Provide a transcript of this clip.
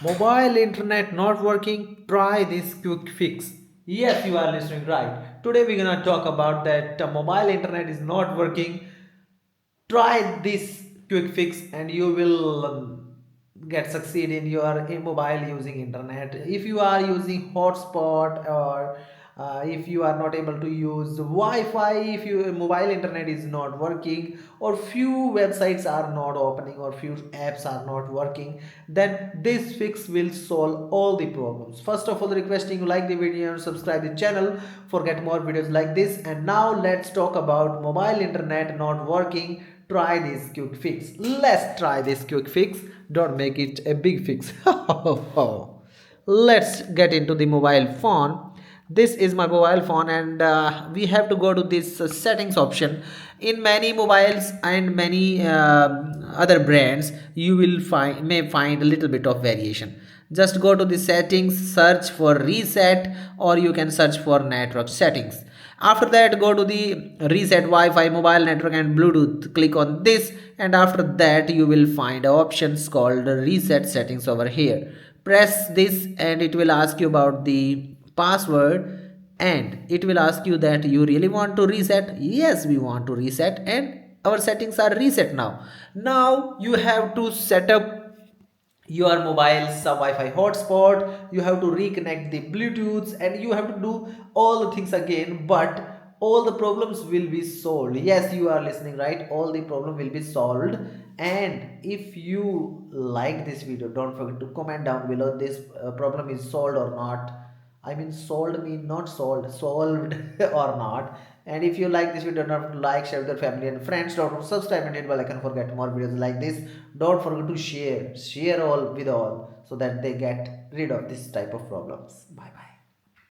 Mobile internet not working? Try this quick fix. Yes, you are listening right. Today we're gonna talk about that mobile internet is not working. Try this quick fix and you will get succeed in your mobile using internet. If you are using hotspot or if you are not able to use Wi-Fi, if your mobile internet is not working or few websites are not opening or few apps are not working, then this fix will solve all the problems. First of all, requesting you like the video and subscribe the channel for get more videos like this. And now let's talk about mobile internet not working. Try this quick fix. Let's try this quick fix. Don't make it a big fix. Let's get into the mobile phone. This is my mobile phone, and we have to go to this settings option. In many mobiles and many other brands, you will find a little bit of variation. Just go to the settings, search for reset, or you can search for network settings. After that, go to the reset Wi-Fi, mobile network and Bluetooth. Click on this, and after that you will find options called reset settings over here. Press this and it will ask you about the password, and it will ask you that you really want to reset. Yes, we want to reset, and our settings are reset now. Now you have to set up your mobile's Wi-Fi hotspot. You have to reconnect the Bluetooths and you have to do all the things again, but all the problems will be solved. Yes, you are listening right, all the problem will be solved. And if you like this video, don't forget to comment down below this problem is solved or not. I mean, solved mean not solved, solved or not. And if you like this video, don't forget to like, share with your family and friends. Don't forget to subscribe and hit bell icon for get more videos like this. Don't forget to share all with all so that they get rid of this type of problems. Bye bye.